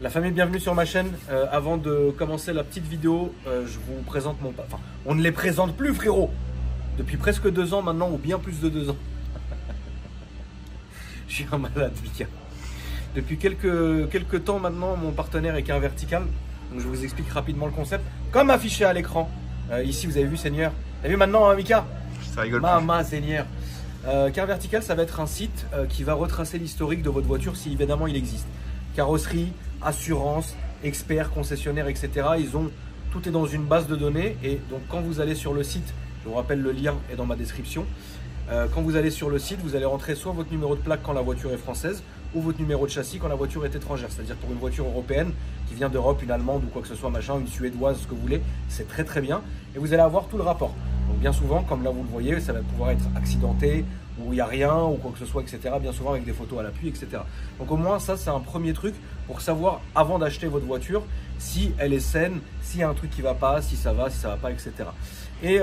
La famille, bienvenue sur ma chaîne. Avant de commencer la petite vidéo, je vous présente mon... Enfin, on ne les présente plus, frérot. Depuis presque 2 ans maintenant, ou bien plus de 2 ans. Je suis un malade, Mika. Depuis quelques temps maintenant, mon partenaire est Car Vertical. Donc je vous explique rapidement le concept. Comme affiché à l'écran, ici vous avez vu Seigneur. T'as vu maintenant, hein, Mika? Ça rigole Mama, Seigneur. Car Vertical, ça va être un site qui va retracer l'historique de votre voiture si évidemment il existe. Carrosserie, assurance, experts, concessionnaires, etc. Tout est dans une base de données. Et donc quand vous allez sur le site, je vous rappelle, le lien est dans ma description. Quand vous allez sur le site, vous allez rentrer soit votre numéro de plaque quand la voiture est française, ou votre numéro de châssis quand la voiture est étrangère. C'est-à-dire pour une voiture européenne qui vient d'Europe, une allemande ou quoi que ce soit, machin, une suédoise, ce que vous voulez, c'est très très bien. Et vous allez avoir tout le rapport. Donc bien souvent, comme là vous le voyez, ça va pouvoir être accidenté, ou il n'y a rien, ou quoi que ce soit, etc. Bien souvent avec des photos à l'appui, etc. Donc au moins ça, c'est un premier truc pour savoir, avant d'acheter votre voiture, si elle est saine, s'il y a un truc qui ne va pas, si ça va pas, etc. Et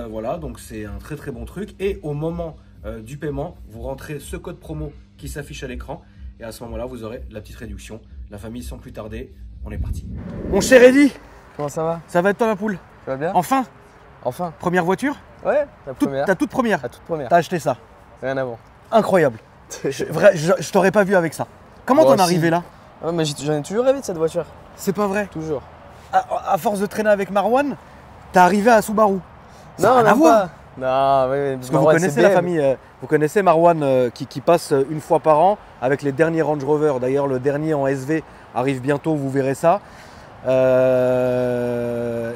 voilà, donc c'est un très très bon truc. Et au moment du paiement, vous rentrez ce code promo qui s'affiche à l'écran. Et à ce moment-là, vous aurez la petite réduction. La famille, sans plus tarder, on est parti. Mon cher Eddy, comment ça va? ça va être toi ma poule? Ça va bien? Enfin? Enfin? Première voiture? Ouais, la première. Ta toute première? La toute première. T'as acheté ça? Rien avant. Incroyable. Je t'aurais pas vu avec ça. Comment t'en es arrivé là? Ouais, mais j'en ai toujours rêvé de cette voiture. C'est pas vrai? Toujours. À force de traîner avec Marwan, t'es arrivé à Subaru. Ça Non, n'a rien à même voir. pas. Non, oui, Parce que vous connaissez la famille, vous connaissez Marwan qui passe une fois par an avec les derniers Range Rover. D'ailleurs, le dernier en SV arrive bientôt, vous verrez ça. Et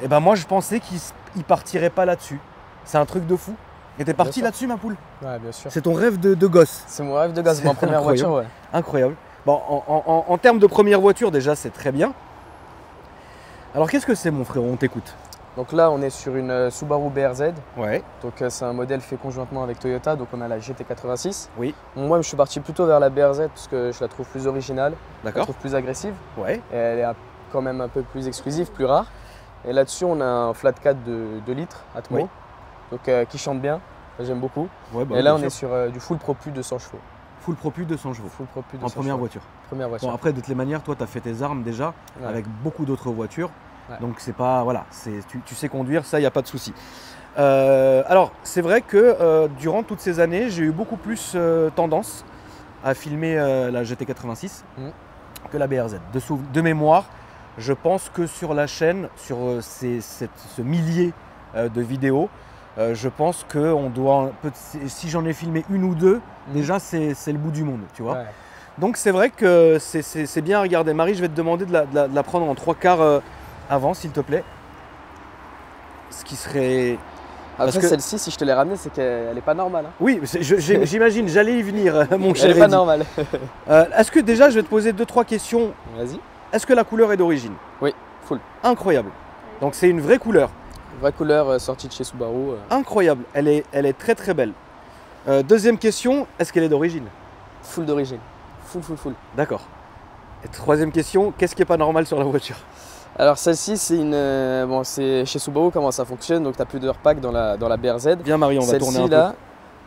ben moi, je pensais qu'il partirait pas là-dessus. C'est un truc de fou. Et t'es parti là-dessus, ma poule? Ouais, bien sûr. C'est ton rêve de gosse? C'est mon rêve de gosse, ma première voiture, ouais. Incroyable. Bon, en termes de première voiture, déjà, c'est très bien. Alors, qu'est-ce que c'est, mon frérot? On t'écoute. Donc là, on est sur une Subaru BRZ. Ouais. Donc c'est un modèle fait conjointement avec Toyota. Donc on a la GT86. Oui. Moi, je suis parti plutôt vers la BRZ parce que je la trouve plus originale. Je la D'accord. trouve plus agressive. Ouais. Et elle est quand même un peu plus exclusive, plus rare. Et là-dessus, on a un flat 4 de 2 litres Atmo. Oui. Donc qui chante bien. J'aime beaucoup. Ouais, bah, et là, bien on est sûr. sur du full propu 200 chevaux. Full propu 200 chevaux. Full propu 200 En première chevaux. voiture. Première voiture. Bon, après, de toutes les manières, toi, tu as fait tes armes déjà Ouais. avec beaucoup d'autres voitures. Ouais. Donc, c'est pas. Voilà, tu sais conduire, ça, il n'y a pas de souci. Alors, c'est vrai que durant toutes ces années, j'ai eu beaucoup plus tendance à filmer la GT86 que la BRZ. De mémoire, je pense que sur la chaîne, sur ce millier de vidéos, je pense que on doit, si j'en ai filmé une ou deux, déjà c'est le bout du monde, tu vois. Ouais. Donc c'est vrai que c'est bien à regarder. Marie, je vais te demander de la prendre en 3/4 avant, s'il te plaît. Ce qui serait... Après, celle-ci, si je te l'ai ramenée, c'est qu'elle n'est pas normale. Hein. Oui, j'imagine, j'allais y venir, mon cher Elle n'est pas Eddy. normale. Est-ce que déjà, je vais te poser 2-3 questions. Vas-y. Est-ce que la couleur est d'origine? Oui, full. Incroyable. Donc c'est une vraie couleur. Vraie couleur sortie de chez Subaru. Incroyable, elle est très très belle. Deuxième question, est-ce qu'elle est d'origine? Full d'origine. Full. D'accord. Et troisième question, qu'est-ce qui n'est pas normal sur la voiture? Alors celle-ci, c'est une... bon, c'est chez Subaru, comment ça fonctionne. Donc tu as plus de pack dans la BRZ. Viens Marie, on va tourner un peu. Celle-ci là,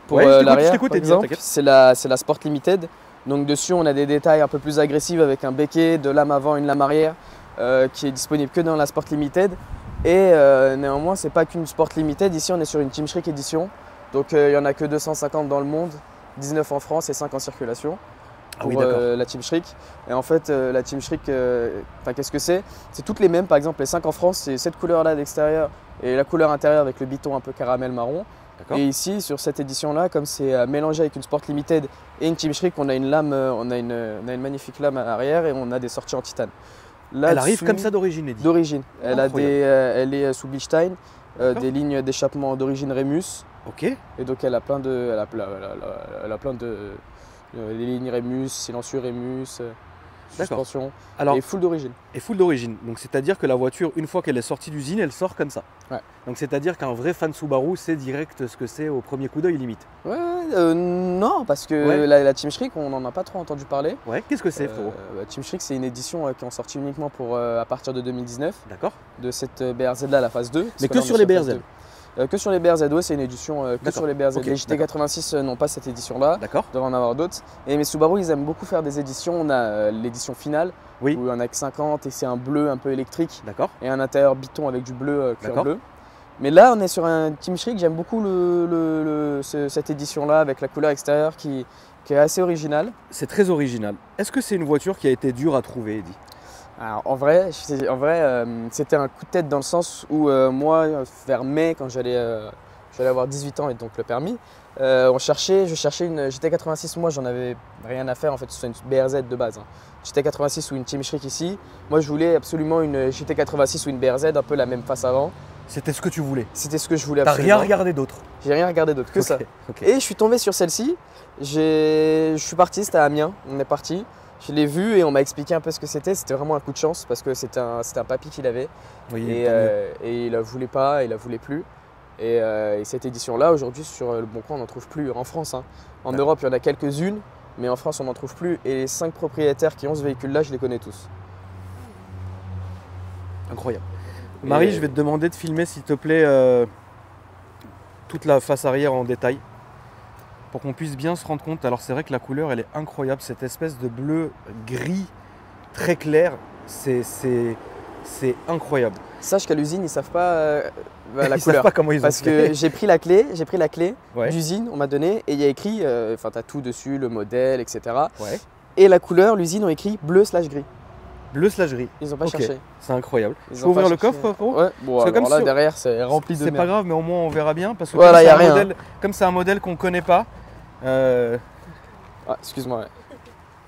pour Ouais, l'arrière je t'écoute, par Eddy, exemple, t'inquiète. c'est la Sport Limited. Donc dessus, on a des détails un peu plus agressifs avec un béquet, de lame avant, une lame arrière, qui est disponible que dans la Sport Limited. Et néanmoins, c'est pas qu'une Sport Limited. Ici, on est sur une Team Schrick édition. Donc il n'y en a que 250 dans le monde, 19 en France et 5 en circulation. Ah oui, Pour d'accord. la Team Schrick. Et en fait, la Team Schrick, qu'est-ce que c'est? C'est toutes les mêmes. Par exemple, les 5 en France, c'est cette couleur-là d'extérieur et la couleur intérieure avec le biton un peu caramel marron. Et ici, sur cette édition-là, comme c'est mélangé avec une Sport Limited et une Team Schrick, on a une lame, on a une magnifique lame à l'arrière et on a des sorties en titane. Elle arrive comme ça d'origine, Eddy. D'origine. Elle est sous Bilstein, D'accord. des lignes d'échappement d'origine Remus. Ok. Et donc elle a plein de, les lignes Remus, silencieux Remus, D'accord. suspension. Alors, Et full d'origine. et full d'origine. Donc c'est-à-dire que la voiture, une fois qu'elle est sortie d'usine, elle sort comme ça. Ouais. Donc c'est-à-dire qu'un vrai fan Subaru sait direct ce que c'est au premier coup d'œil limite. Ouais, non, parce que Ouais. la Team Schrick, on n'en a pas trop entendu parler. Ouais, qu'est-ce que c'est, frérot? Team Schrick, c'est une édition qui est sortie uniquement pour, à partir de 2019, D'accord. de cette BRZ-là, la phase 2. Mais Parce que là, on sur est les phase BRZ? 2. Que sur les BRZ, ouais, c'est une édition que D'accord. sur les BRZ. Ok, Les GT86 n'ont pas cette édition-là, D'accord. doivent en avoir d'autres. Et mais Subaru, ils aiment beaucoup faire des éditions. On a l'édition finale, Oui. où il y en a que 50 et c'est un bleu un peu électrique. D'accord. Et un intérieur biton avec du bleu, cuir bleu. Mais là, on est sur un Team Schrick. J'aime beaucoup cette édition-là avec la couleur extérieure qui est assez originale. C'est très original. Est-ce que c'est une voiture qui a été dure à trouver, Eddy? Alors, en vrai, c'était un coup de tête dans le sens où moi, vers mai, quand j'allais avoir 18 ans et donc le permis, je cherchais une GT86. Moi, j'en avais rien à faire en fait, c'est une BRZ de base. Hein. GT86 ou une Team Schrick ici. Moi, je voulais absolument une GT86 ou une BRZ, un peu la même face avant. C'était ce que tu voulais? C'était ce que je voulais T'as absolument. rien regardé d'autre? J'ai rien regardé d'autre que ça. Ok. Et je suis tombé sur celle-ci. Je suis parti, c'était à Amiens, on est parti. Je l'ai vu et on m'a expliqué un peu ce que c'était. C'était vraiment un coup de chance parce que c'était un papy qu'il avait. Oui, et il la voulait pas, il la voulait plus. Et cette édition-là, aujourd'hui, sur le Bon Coin, on n'en trouve plus en France. Hein. En Europe, il y en a quelques-unes, mais en France, on n'en trouve plus. Et les 5 propriétaires qui ont ce véhicule-là, je les connais tous. Incroyable. Marie, je vais te demander de filmer, s'il te plaît, toute la face arrière en détail, pour qu'on puisse bien se rendre compte. Alors c'est vrai que la couleur, elle est incroyable, cette espèce de bleu gris très clair, c'est incroyable. Sache qu'à l'usine, ils ne savent pas la Ils couleur. savent pas comment ils ont Parce fait. que j'ai pris la clé Ouais. d'usine, on m'a donné, et il y a écrit, enfin tu as tout dessus, le modèle, etc. Ouais. Et la couleur, l'usine ont écrit bleu/gris. Bleu/gris. Ils n'ont pas Ok. cherché. C'est incroyable. Ils Je ont peux ouvrir pas le cherché. coffre, frérot? Ouais, bon, Parce que alors comme là, si- derrière, c'est rempli de C'est pas merde. grave, mais au moins on verra bien. Parce que Voilà, comme y c'est a un rien, modèle, comme c'est un modèle qu'on connaît pas, Ah, excuse-moi. Ouais.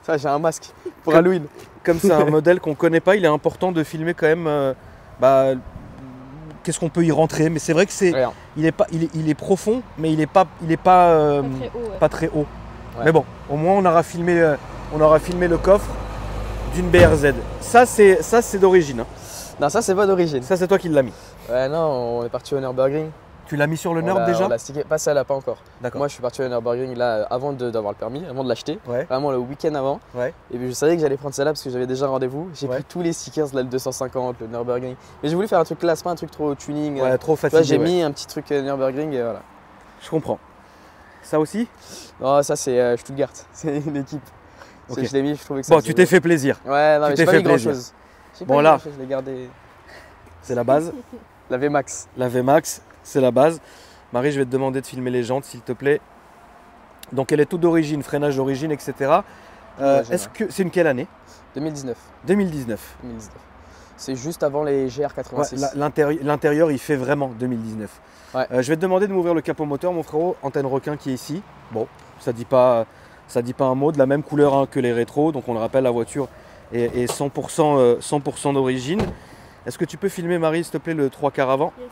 Ça, j'ai un masque pour Comme- Halloween. comme c'est un modèle qu'on connaît pas, il est important de filmer quand même. Qu'est-ce qu'on peut y rentrer? Mais c'est vrai que Rien. il est profond, mais il est pas Très haut, ouais. pas très haut. Ouais. Mais bon, au moins on aura filmé le coffre d'une BRZ. Ça c'est d'origine. Hein. Non, ça, c'est pas d'origine. Ça c'est toi qui l'as mis. Ouais, non, on est parti au Nürburgring. Tu l'as mis sur le On Nerd l'a- déjà? on l'a stické. Pas celle-là, pas encore. D'accord. Moi, je suis parti au Nürburgring là, avant d'avoir le permis, avant de l'acheter. Ouais. Vraiment le week-end avant. Ouais. Et puis je savais que j'allais prendre celle-là parce que j'avais déjà un rendez-vous. J'ai Ouais. pris tous les stickers, là, le 250, le Nürburgring. Mais j'ai voulu faire un truc classe, pas un truc trop tuning. Ouais, trop Tu vois, fatigué. j'ai ouais. mis un petit truc Nürburgring et voilà. Je comprends. Ça aussi? Non, ça, c'est Stuttgart. C'est une équipe. Ok. Je l'ai mis, je trouvais que ça. Bon, tu t'es fait plaisir. Ouais, non, tu mais t'es j'ai pas fait mis grand plaisir. chose. J'ai Bon, pas mis là. grand-chose, je l'ai gardé. C'est la base. La VMAX. La VMAX, c'est la base. Marie, je vais te demander de filmer les jantes, s'il te plaît. Donc elle est toute d'origine, freinage d'origine, etc. Est-ce que c'est une quelle année? 2019. 2019. 2019. C'est juste avant les GR86. Ouais, l'intérieur, il fait vraiment 2019. Ouais. Je vais te demander de m'ouvrir le capot moteur, mon frérot. Antenne requin qui est ici. Bon, ça dit pas un mot. De la même couleur hein, que les rétros. Donc on le rappelle, la voiture est 100% d'origine. Est-ce que tu peux filmer, Marie, s'il te plaît, le 3 quarts avant? Yes.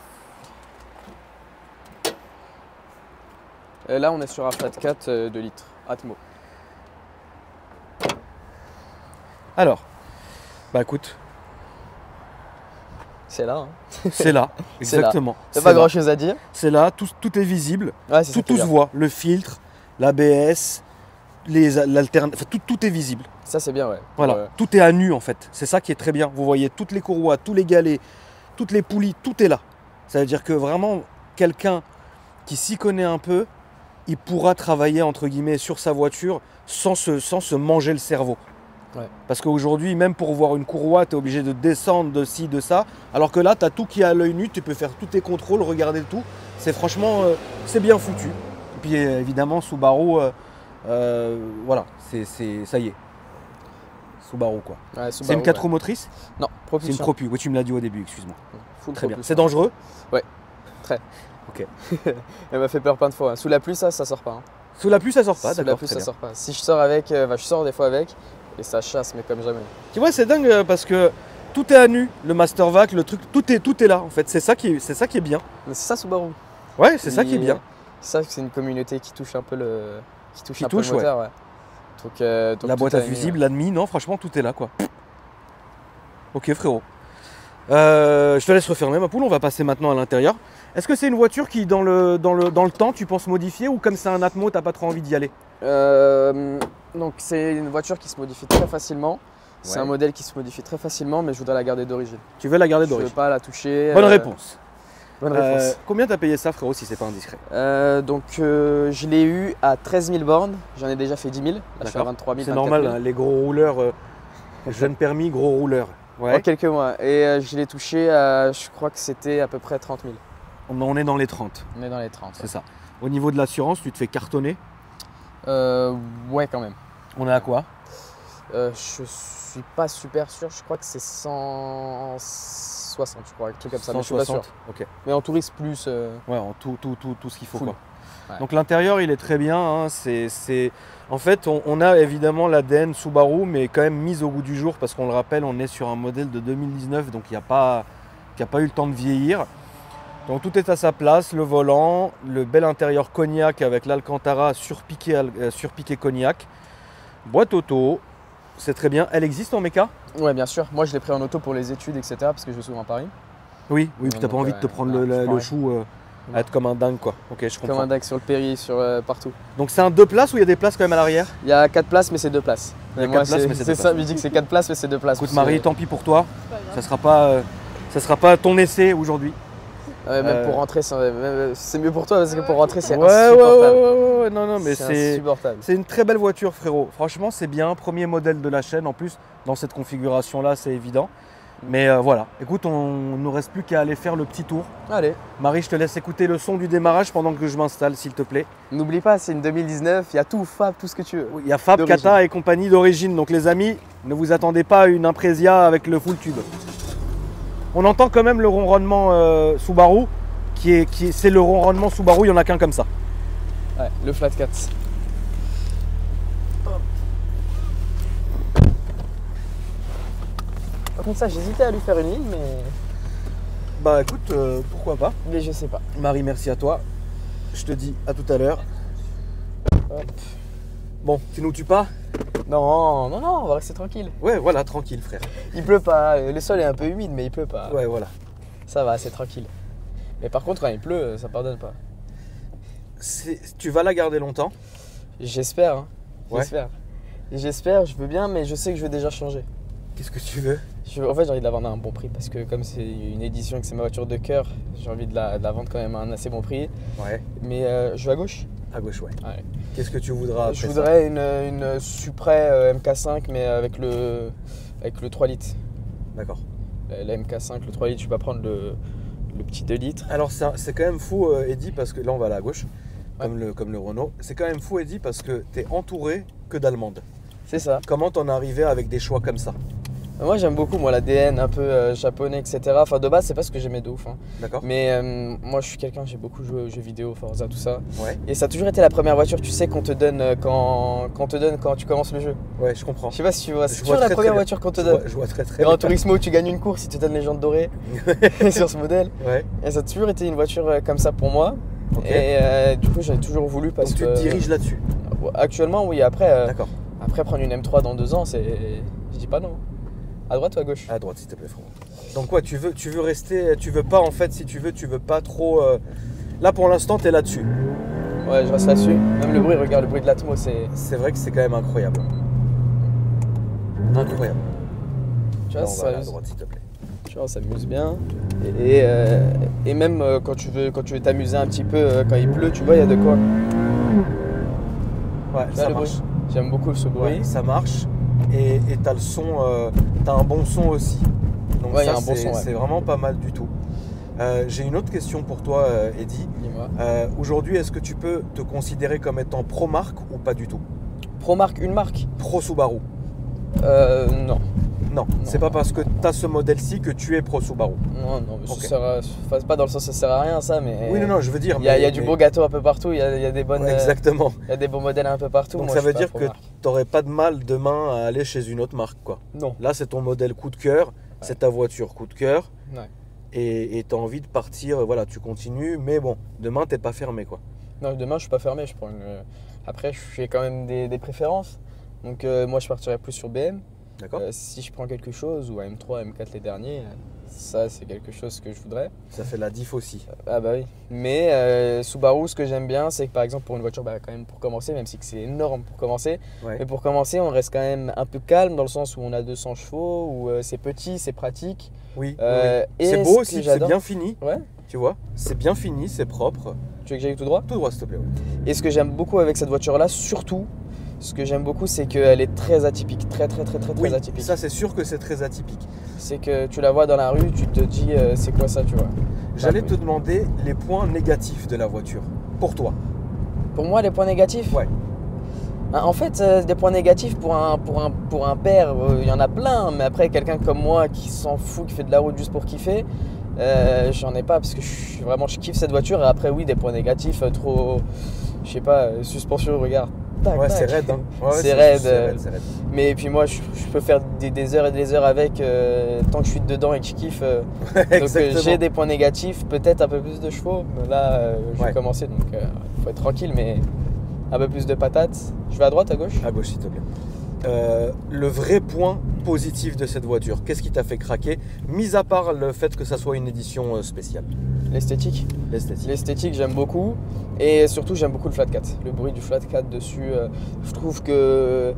Et là, on est sur un Fat 4 de litres, Atmo. Alors, bah écoute, C'est là. Hein. c'est là, C'est là. exactement. Il n'y a C'est pas là. grand chose à dire. C'est là, tout est visible. Ouais, c'est ça Tout qui est se bien. voit. Le filtre, l'ABS, enfin, tout est visible. Ça, c'est bien, ouais. Voilà, Ouais. tout est à nu en fait. C'est ça qui est très bien. Vous voyez toutes les courroies, tous les galets, toutes les poulies, tout est là. Ça veut dire que vraiment, quelqu'un qui s'y connaît un peu, il pourra travailler entre guillemets sur sa voiture sans se manger le cerveau. Ouais. Parce qu'aujourd'hui, même pour voir une courroie, tu es obligé de descendre de ci, de ça. Alors que là, tu as tout qui est à l'œil nu, tu peux faire tous tes contrôles, regarder tout. C'est franchement, c'est bien foutu. Et puis évidemment, Subaru, voilà, ça y est. Subaru quoi. Ouais, C'est Subaru, une 4 roues ouais. motrices? Non, C'est une propulsion. propu. Oui, tu me l'as dit au début, excuse-moi. Full Très bien. propulsion. C'est dangereux? Elle m'a fait peur plein de fois. Sous la pluie, ça sort pas. Hein. Sous la pluie, ça sort pas, Sous la d'accord. pluie, très ça bien. sort pas. Si je sors avec, je sors des fois avec et ça chasse, mais comme jamais. Tu vois, c'est dingue parce que tout est à nu. Le Mastervac, le truc, tout est là en fait. C'est ça qui est bien. Mais c'est ça, Subaru. Ouais, c'est ça qui est bien. C'est ça, c'est une communauté qui touche un peu le, Qui un peu touche, le moteur. Ouais. Donc, La tout boîte est à nu, fusible, ouais. l'admi, non, franchement, tout est là quoi. Ok, frérot. Je te laisse refermer ma poule, on va passer maintenant à l'intérieur. Est-ce que c'est une voiture qui, dans le temps, tu penses modifier ou comme c'est un Atmo, t'as pas trop envie d'y aller? Donc c'est une voiture qui se modifie très facilement. C'est Ouais. un modèle qui se modifie très facilement, mais je voudrais la garder d'origine. Tu veux la garder Je ne veux d'origine? pas la toucher. Bonne réponse. Bonne réponse. Combien t'as payé ça, frérot, si c'est pas indiscret? Je l'ai eu à 13 000 bornes. J'en ai déjà fait 10 000. Là, je suis à D'accord. 23 000. C'est 24 normal, 000. hein, les gros rouleurs, Jeune permis, gros rouleur. Ouais. En quelques mois. Et je l'ai touché à, je crois que c'était à peu près 30 000. On est dans les 30. On est dans les 30. C'est ça. Au niveau de l'assurance, tu te fais cartonner? Ouais, quand même. On est à quoi? Je suis pas super sûr, je crois que c'est 160, je crois, un truc comme ça, mais je suis pas sûr. Ok. Mais en touriste plus. Ouais, en tout ce qu'il faut. Quoi. Ouais. Donc l'intérieur, il est très bien. Hein. En fait, on a évidemment l'ADN Subaru, mais quand même mise au goût du jour, parce qu'on le rappelle, on est sur un modèle de 2019, donc qui n'a pas eu le temps de vieillir. Donc tout est à sa place, le volant, le bel intérieur cognac avec l'Alcantara surpiqué cognac, boîte auto, c'est très bien. Elle existe en méca? Ouais, bien sûr. Moi, je l'ai pris en auto pour les études, etc. Parce que je vais souvent à Paris. Oui, puis t'as pas envie de te prendre le chou à être comme un dingue, quoi. Ok, je comprends. Comme un dingue sur le péri, partout. Donc c'est un 2 places ou il y a des places quand même à l'arrière? Il y a 4 places, mais c'est 2 places. Il y a 4 places, mais c'est 2 places. C'est ça, je dis que c'est 4 places, mais c'est 2 places. Écoute Marie, tant pis pour toi. Ça sera pas ton essai aujourd'hui. Même pour rentrer, c'est mieux pour toi parce que pour rentrer, c'est insupportable. Ouais, non, mais c'est insupportable. C'est une très belle voiture, frérot. Franchement, c'est bien. Premier modèle de la chaîne. En plus, dans cette configuration-là, c'est évident. Mais voilà. Écoute, on ne reste plus qu'à aller faire le petit tour. Allez. Marie, je te laisse écouter le son du démarrage pendant que je m'installe, s'il te plaît. N'oublie pas, c'est une 2019. Il y a tout, Fab, tout ce que tu veux. Il y a Fab, Kata et compagnie d'origine. Donc, les amis, ne vous attendez pas à une Impreza avec le full tube. On entend quand même le ronronnement Subaru, c'est le ronronnement Subaru, il n'y en a qu'un comme ça. Ouais, le Flat 4. Par contre ça, j'hésitais à lui faire une ligne, mais... Bah écoute, pourquoi pas. Mais je sais pas. Marie, merci à toi. Je te dis à tout à l'heure. Bon, tu nous tues pas? Non, on va rester tranquille. Ouais, voilà, tranquille, frère. Il pleut pas, le sol est un peu humide, mais il pleut pas. Ouais, voilà. Ça va, c'est tranquille. Mais par contre, quand il pleut, ça pardonne pas. Tu vas la garder longtemps? J'espère, hein. Ouais. J'espère, je veux bien, mais je sais que je vais déjà changer. Qu'est-ce que tu veux? En fait, j'ai envie de la vendre à un bon prix parce que comme c'est une édition et que c'est ma voiture de cœur, j'ai envie de la vendre quand même à un assez bon prix. Ouais. Mais je vais à gauche. À gauche, ouais. Ouais. Qu'est-ce que tu voudras après? Je voudrais une Supra MK5, mais avec le 3 litres. D'accord. La MK5, le 3 litres, je vais pas prendre le petit 2 litres. Alors c'est quand même fou, Eddy, parce que là on va aller à gauche, comme le Renault. C'est quand même fou, Eddy, parce que tu es entouré que d'Allemandes. C'est ça. Comment t'en es arrivé avec des choix comme ça? Moi j'aime beaucoup l'ADN un peu japonais, etc. Enfin de base c'est pas ce que j'aimais de ouf. Hein. D'accord. Mais moi je suis quelqu'un, j'ai beaucoup joué aux jeux vidéo, Forza, tout ça. Ouais. Et ça a toujours été la première voiture, tu sais, qu'on te donne quand tu commences le jeu. Ouais, je comprends. Je sais pas si tu vois, c'est toujours la première voiture qu'on te donne. Je vois très bien. Gran Turismo, tu gagnes une course, ils te donnent les jantes dorées sur ce modèle. Ouais. Et ça a toujours été une voiture comme ça pour moi. Okay. Et du coup j'en ai toujours voulu parce que... Donc tu te diriges là-dessus? Actuellement oui, après, d'accord. Après prendre une M3 dans 2 ans, je dis pas non. À droite ou à gauche? À droite, s'il te plaît, frérot. Donc quoi, tu veux rester, tu veux pas en fait, si tu veux pas trop... Là pour l'instant, tu es là-dessus. Ouais, je reste là-dessus. Même le bruit, regarde le bruit de l'atmo, c'est vrai que c'est quand même incroyable. Incroyable. Tu vois, on va à droite, s'il te plaît. Tu vois, on s'amuse bien. Et même quand tu veux t'amuser un petit peu, quand il pleut, tu vois, il y a de quoi. Ouais, ça marche. J'aime beaucoup ce bruit. Ouais, ça marche. Et t'as le son, t'as un bon son aussi. Donc ouais, ça, y a un bon son, c'est vraiment pas mal du tout. J'ai une autre question pour toi, Eddy. Dis-moi. Aujourd'hui, est-ce que tu peux te considérer comme étant pro-marque ou pas du tout? Pro-marque, une marque? Pro-Subaru? Non. Non, c'est pas parce que tu as ce modèle-ci que tu es pro-Subaru. Non, okay. Pas dans le sens ça sert à rien ça, mais... Oui, non, je veux dire... Il y a du beau gâteau un peu partout, il y a des bonnes... Ouais, exactement. Il y a des beaux modèles un peu partout. Donc moi, ça veut dire que tu n'aurais pas de mal demain à aller chez une autre marque, quoi. Non. Là, c'est ton modèle coup de cœur, c'est ta voiture coup de cœur. Ouais. Et tu as envie de partir, voilà, tu continues, mais bon, demain, tu n'es pas fermé, quoi. Non, demain, je suis pas fermé, je prends une... Après, j'ai quand même des préférences. Donc moi, je partirais plus sur BM. D'accord. Si je prends quelque chose, ou M3, M4 les derniers, ça c'est quelque chose que je voudrais. Ça fait la diff aussi. Ah bah oui. Mais Subaru, ce que j'aime bien, c'est que par exemple pour une voiture, quand même pour commencer, même si c'est énorme pour commencer, mais pour commencer on reste quand même un peu calme dans le sens où on a 200 chevaux, où c'est petit, c'est pratique. Oui, c'est beau aussi, c'est bien fini. Ouais. Tu vois, c'est bien fini, c'est propre. Tu veux que j'aille tout droit? Tout droit s'il te plaît. Ouais. Et ce que j'aime beaucoup avec cette voiture là, surtout, Ce que j'aime beaucoup, c'est qu'elle est très atypique, très Oui, atypique. ça c'est sûr que c'est très atypique. C'est que tu la vois dans la rue, tu te dis c'est quoi ça, tu vois. J'allais te demander les points négatifs de la voiture, pour toi. Pour moi, les points négatifs. Ouais. En fait, des points négatifs pour un père, il y en a plein. Mais après, quelqu'un comme moi qui s'en fout, qui fait de la route juste pour kiffer, j'en ai pas parce que je kiffe cette voiture. Et après, oui, des points négatifs, trop, je sais pas, suspension, regarde. Tac, Ouais, tac. c'est raide. Hein. Ouais, C'est raide. C'est raide. Mais puis moi, je peux faire des heures et des heures avec tant que je suis dedans et que je kiffe. Donc j'ai des points négatifs, peut-être un peu plus de chevaux. Mais là, je vais commencer, donc faut être tranquille, mais un peu plus de patates. Je vais à droite, à gauche? À gauche, s'il te plaît. Le vrai point positif de cette voiture, qu'est-ce qui t'a fait craquer, mis à part le fait que ça soit une édition spéciale? L'esthétique. L'esthétique, j'aime beaucoup. Et surtout, j'aime beaucoup le flat 4. Le bruit du flat 4 dessus. Je trouve que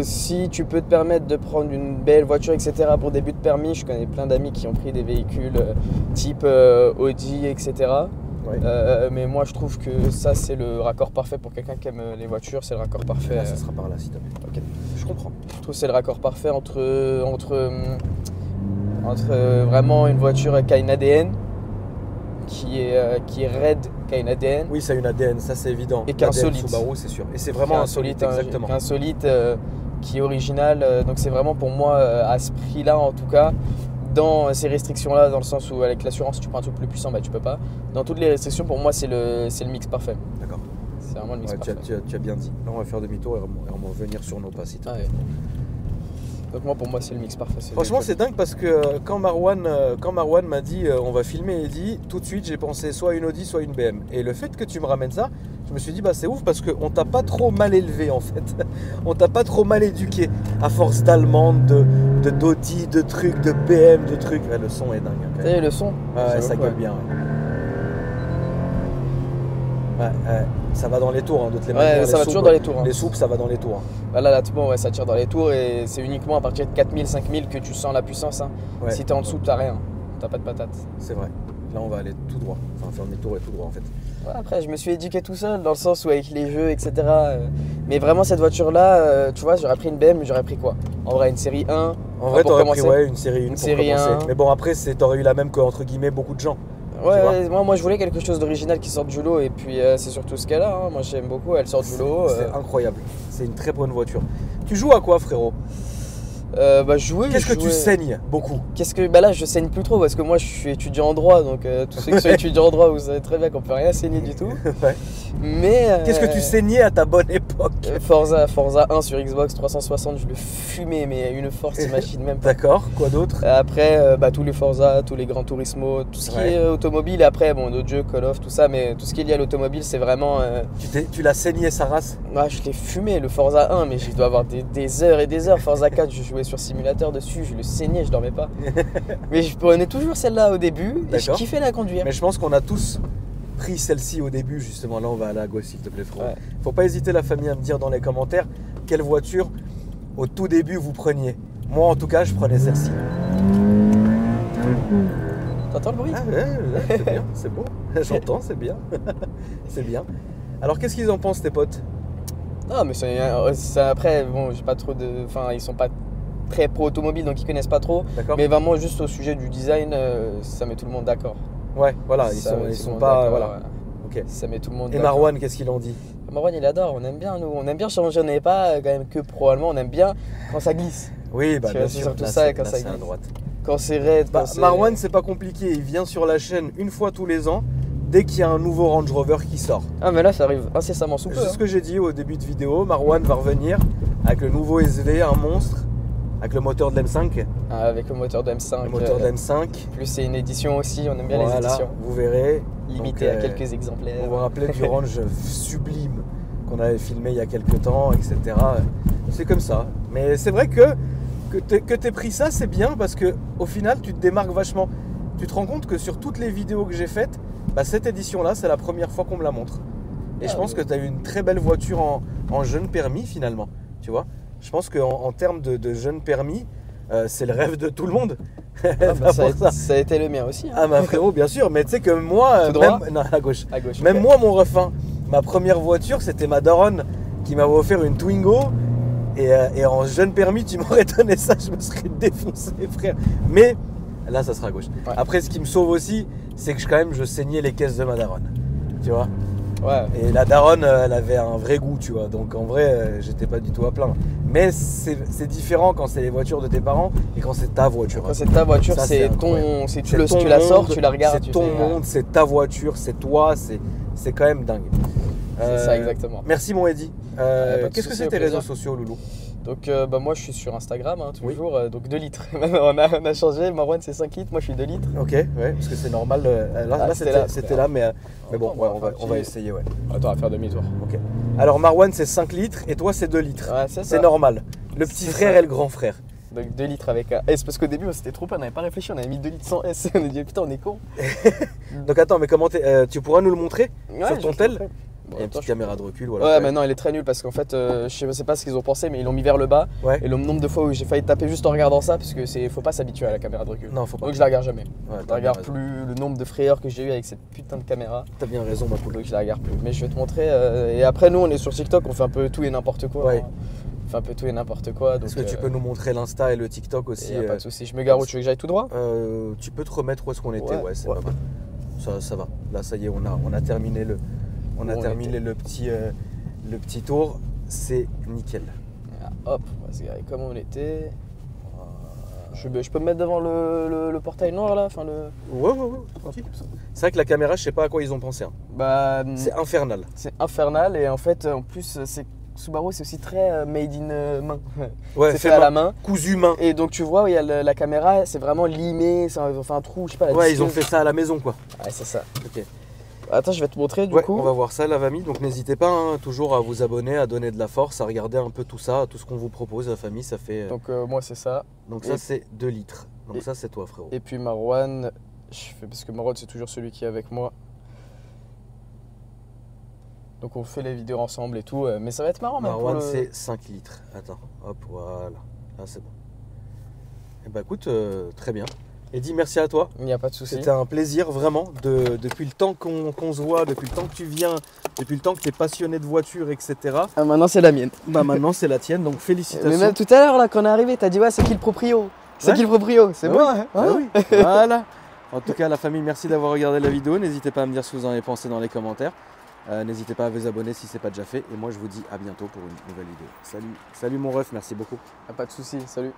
si tu peux te permettre de prendre une belle voiture, etc., pour début de permis, je connais plein d'amis qui ont pris des véhicules type Audi, etc. Ouais. Mais moi, je trouve que ça, c'est le raccord parfait pour quelqu'un qui aime les voitures. C'est le raccord parfait. Là, ça sera par là, s'il te plaît. Ok. Je comprends. Je trouve que c'est le raccord parfait entre vraiment une voiture qui a une ADN, qui est raide, qui a une ADN. Oui, ça a une ADN, ça c'est évident. Et qu'insolite. Subaru, c'est sûr. Et c'est vraiment insolite, exactement. Insolite, qui est original. Donc c'est vraiment pour moi, à ce prix-là en tout cas, dans ces restrictions-là, dans le sens où avec l'assurance, si tu prends un truc plus puissant, bah tu peux pas. Dans toutes les restrictions, pour moi, c'est le mix parfait. D'accord. C'est vraiment le mix parfait. Tu as bien dit. Là, on va faire demi-tour et on va revenir sur nos pas, si tu veux. Ouais. Donc moi, pour moi, c'est le mix parfait. Franchement, c'est dingue parce que quand Marwan m'a dit on va filmer Eddy, tout de suite j'ai pensé soit une Audi, soit une BM. Et le fait que tu me ramènes ça, je me suis dit bah c'est ouf parce qu'on t'a pas trop mal élevé en fait. On t'a pas trop mal éduqué à force d'allemande, d'Audi, de trucs, de BM, de trucs. Ouais, le son est dingue. Hein, tu sais, le son. Ouais, ça gueule bien. Ouais, ça va dans les tours, hein, de toutes les manières. Ouais, ça va toujours dans les tours. Hein. Les soupes, ça va dans les tours. Hein. Bah là, tout bon, ouais, ça tire dans les tours et c'est uniquement à partir de 4000, 5000 que tu sens la puissance. Hein. Ouais. Si t'es en dessous, t'as rien. T'as pas de patate. C'est vrai. Là, on va aller tout droit. Enfin, faire demi-tour et tout droit en fait. Ouais, après, je me suis éduqué tout seul dans le sens où avec les jeux, etc. Mais vraiment, cette voiture-là, tu vois, j'aurais pris une BM, j'aurais pris quoi? En vrai, une série 1. En vrai, t'aurais pris une série 1 pour série commencer. 1. Mais bon, après, t'aurais eu la même que, entre guillemets, beaucoup de gens. Ouais, moi je voulais quelque chose d'original qui sorte du lot et puis c'est surtout ce qu'elle a. Hein. Moi j'aime beaucoup, elle sort du lot. C'est incroyable. C'est une très bonne voiture. Tu joues à quoi, frérot? Jouer. Qu'est-ce que tu saignes beaucoup? Bah là je saigne plus trop parce que moi je suis étudiant en droit, donc tous ceux qui sont étudiants en droit, vous savez très bien qu'on peut rien saigner du tout. Ouais. Mais qu'est-ce que tu saignais à ta bonne époque? Forza 1 sur Xbox 360, je le fumais mais une force, t'imagines même pas. D'accord, quoi d'autre? Après tous les Forza, tous les Gran Turismo, tout ce qui est automobile. Après bon, d'autres jeux, Call of, tout ça, mais tout ce qui est lié à l'automobile, c'est vraiment. Tu l'as saigné sa race? Ah, je l'ai fumé le Forza 1, mais je dois avoir des heures et des heures. Forza 4, je jouais sur simulateur dessus, je le saignais, je dormais pas. Mais je prenais toujours celle-là au début et je kiffais la conduire. Mais je pense qu'on a tous pris celle-ci au début, justement. Là, on va aller à gauche, s'il te plaît, frérot. Ouais. Faut pas hésiter, la famille, à me dire dans les commentaires quelle voiture au tout début vous preniez. Moi, en tout cas, je prenais celle-ci. T'entends le bruit? Ah ouais, c'est bien, c'est beau. J'entends, c'est bien. C'est bien. Alors, qu'est-ce qu'ils en pensent, tes potes? Non, mais c'est après, bon, j'ai pas trop de. Enfin, ils sont pas très pro automobile, donc ils connaissent pas trop. Mais vraiment, juste au sujet du design, ça met tout le monde d'accord. Ouais, voilà, ils sont pas. Voilà. Ouais. Okay. Ça met tout le monde d'accord. Et Marwan, qu'est-ce qu'il en dit? Marwan, il adore, on aime bien, nous. On aime bien changer, on n'est pas quand même que pro allemand, on aime bien quand ça glisse. Oui, bah bien sûr. C'est surtout ça, quand ça glisse. À droite. Quand c'est raide. Marwan, c'est pas compliqué, il vient sur la chaîne une fois tous les ans. Dès qu'il y a un nouveau Range Rover qui sort. Ah mais là ça arrive incessamment sous peu. C'est ce que j'ai dit au début de vidéo. Marwan va revenir avec le nouveau SV, un monstre, avec le moteur de l'M5. Ah, avec le moteur de M5. Le moteur de l'M5. Plus c'est une édition aussi, on aime bien les éditions. Vous verrez. Limité à quelques exemplaires. On vous rappelait du Range sublime qu'on avait filmé il y a quelques temps, etc. C'est comme ça. Mais c'est vrai que t'aies pris ça, c'est bien parce que au final tu te démarques vachement. Tu te rends compte que sur toutes les vidéos que j'ai faites, cette édition-là, c'est la première fois qu'on me la montre. Et je pense que tu as eu une très belle voiture en jeune permis finalement. Tu vois, je pense qu'en termes de jeune permis, c'est le rêve de tout le monde. Ça a été le mien aussi. Hein. Ah, ma frérot, bien sûr. Mais tu sais que moi, tout droit non, à gauche. À gauche. Même moi, mon refin, ma première voiture, c'était ma daronne qui m'avait offert une Twingo. Et en jeune permis, tu m'aurais donné ça, je me serais défoncé, frère. Mais là, ça sera à gauche. Ouais. Après, ce qui me sauve aussi, c'est que quand même, je saignais les caisses de ma daronne. Tu vois. Ouais. Et la daronne, elle avait un vrai goût, tu vois. Donc en vrai, j'étais pas du tout à plaindre. Mais c'est différent quand c'est les voitures de tes parents et quand c'est ta voiture. Quand c'est ta voiture, c'est ton. Tu la sors, tu la regardes. C'est ton monde, c'est ta voiture, c'est toi, c'est quand même dingue. C'est ça, exactement. Merci, mon Eddy. Qu'est-ce que c'est tes réseaux sociaux, Loulou? Donc moi je suis sur Instagram toujours, oui. Donc 2 litres. on a changé, Marwan c'est 5 litres, moi je suis 2 litres. Ok, ouais, parce que c'est normal. Là c'était là, mais bon, ouais, on va essayer, ouais. Attends, on va faire demi-tour. Ok. Alors Marwan c'est 5 litres et toi c'est 2 litres. Ouais, c'est normal. Le petit frère et le grand frère. Donc 2 litres avec un S, parce qu'au début c'était trop pas, on n'avait pas réfléchi, on avait mis 2 litres sans S. On a dit putain on est con. Donc attends, mais comment tu pourras nous le montrer sur ton tel? Bon, il y a une petite caméra de recul. Voilà, ouais, mais non, elle est très nulle parce qu'en fait, je sais pas ce qu'ils ont pensé, mais ils l'ont mis vers le bas. Ouais. Et le nombre de fois où j'ai failli taper juste en regardant ça, parce que faut pas s'habituer à la caméra de recul. Non, faut pas. Donc je la regarde jamais. Ouais, je la regarde plus. Le nombre de frayeurs que j'ai eu avec cette putain de caméra. T'as bien raison, ma poule. Donc je la regarde plus. Mais je vais te montrer. Et après, nous, on est sur TikTok, on fait un peu tout et n'importe quoi. Ouais. On fait un peu tout et n'importe quoi. Est-ce que tu peux nous montrer l'Insta et le TikTok aussi? Y a pas de soucis. Je me gare où tu veux que j'aille tout droit? Tu peux te remettre où est-ce qu'on était. Ouais, c'est pas mal. Ça va. Là, ça y est, on a terminé le. On a terminé le petit tour, c'est nickel. Ah, hop, on va se garer comme on était. Je peux me mettre devant le portail noir là, enfin le. Ouais. C'est vrai que la caméra, je sais pas à quoi ils ont pensé. Hein. Bah, c'est infernal. C'est infernal et en fait, en plus, Subaru, c'est aussi très made in main. Ouais, c'est fait à la main. Cousu main. Et donc tu vois, il y a la caméra, c'est vraiment limé, ils ont fait un trou, je sais pas. Ouais, ils ont fait ça à la maison quoi. Ouais, c'est ça. Ok. Attends, je vais te montrer du coup. On va voir ça, la famille. Donc n'hésitez pas toujours à vous abonner, à donner de la force, à regarder un peu tout ça, tout ce qu'on vous propose, la famille. Ça fait. Donc moi c'est ça. Donc ça c'est 2 litres. Donc ça c'est toi, frérot. Et puis Marwan, parce que Marwan c'est toujours celui qui est avec moi. Donc on fait les vidéos ensemble et tout, mais ça va être marrant. Marwan c'est 5 litres. Attends, hop, voilà. Là c'est bon. Et bah écoute, très bien. Eddy, merci à toi. Il n'y a pas de souci. C'était un plaisir vraiment, depuis le temps qu'on se voit, depuis le temps que tu viens, depuis le temps que tu es passionné de voiture, etc. Ah, maintenant c'est la mienne. Bah maintenant c'est la tienne, donc félicitations. Mais même tout à l'heure là quand on est arrivé, t'as dit ouais c'est qui le proprio? C'est qui le proprio? C'est moi hein? Oui. Voilà. En tout cas la famille, merci d'avoir regardé la vidéo. N'hésitez pas à me dire ce que vous en avez pensé dans les commentaires. N'hésitez pas à vous abonner si c'est pas déjà fait. Et moi je vous dis à bientôt pour une nouvelle vidéo. Salut mon ref, merci beaucoup. Pas de souci, salut.